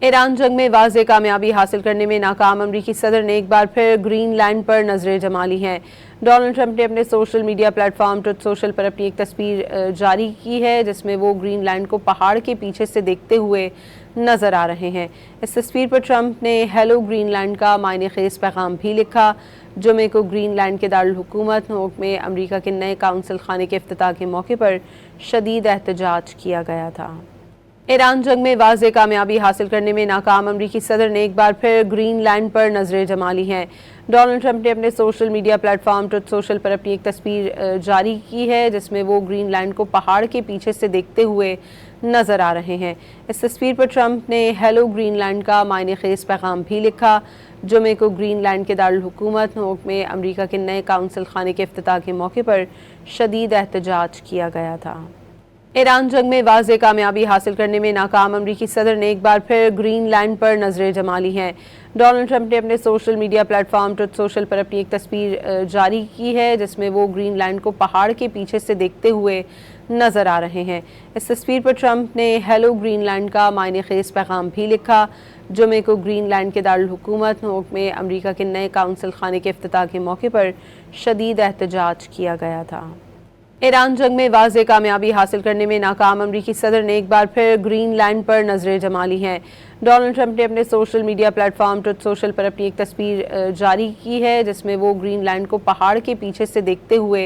Iran जंग में वाज़ेह कामयाबी हासिल करने में नाकाम अमरीकी सदर ने एक बार फिर ग्रीन लैंड पर नजरें जमा ली हैं। डोनाल्ड ट्रंप ने अपने social media platform truth social पर अपनी एक तस्वीर जारी की है जिसमें वो ग्रीन लैंड को पहाड़ के पीछे से देखते हुए नजर आ रहे हैं। इस तस्वीर पर ट्रंप ने हेलो ग्रीनलैंड का मायने खेज पैगाम भी लिखा। जुमे को ग्रीनलैंड के दारुल हुकूमत नोक में अमरीका के नए काउंसिल खाने के इफ्तिताह के मौके पर शदीद एहतजाज किया गया था। ईरान जंग में वाज़ेह कामयाबी हासिल करने में नाकाम अमरीकी सदर ने एक बार फिर ग्रीन लैंड पर नजरें जमा ली हैं। डोनाल्ड ट्रंप ने अपने social media platform truth social पर अपनी एक तस्वीर जारी की है जिसमें वो ग्रीन लैंड को पहाड़ के पीछे से देखते हुए नजर आ रहे हैं। इस तस्वीर पर ट्रंप ने हेलो ग्रीनलैंड का मायने खेज पैगाम भी लिखा। जुमे को ग्रीनलैंड के दारुल हुकूमत नोक में अमरीका के नए काउंसिल खाने के इफ्तिताह के मौके पर शदीद एहतजाज किया गया था। ईरान जंग में वाज़ेह कामयाबी हासिल करने में नाकाम अमरीकी सदर ने एक बार फिर ग्रीन लैंड पर नजरें जमा ली हैं। डोनाल्ड ट्रंप ने अपने social media platform truth social पर अपनी एक तस्वीर जारी की है जिसमें वो ग्रीन लैंड को पहाड़ के पीछे से देखते हुए नजर आ रहे हैं। इस तस्वीर पर ट्रंप ने हेलो ग्रीनलैंड का मायने खेज पैगाम भी लिखा। जुमे को ग्रीनलैंड के दारुल हुकूमत नोक में अमरीका के नए काउंसिल खाने के इफ्तिताह के मौके पर शदीद एहतजाज किया गया था। ईरान जंग में वाज़ेह कामयाबी हासिल करने में नाकाम अमरीकी सदर ने एक बार फिर ग्रीन लैंड पर नजरें जमा ली हैं। डोनाल्ड ट्रंप ने अपने social media platform truth social पर अपनी एक तस्वीर जारी की है जिसमें वो ग्रीन लैंड को पहाड़ के पीछे से देखते हुए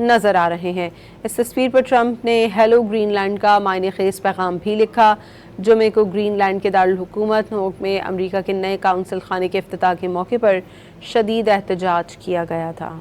नजर आ रहे हैं। इस तस्वीर पर ट्रंप ने हेलो ग्रीनलैंड का मायने खेज पैगाम भी लिखा। जुमे को ग्रीनलैंड के दारुल हुकूमत नोक में अमरीका के नए काउंसिल खाने के इफ्तिताह के मौके पर शदीद एहतजाज किया गया था।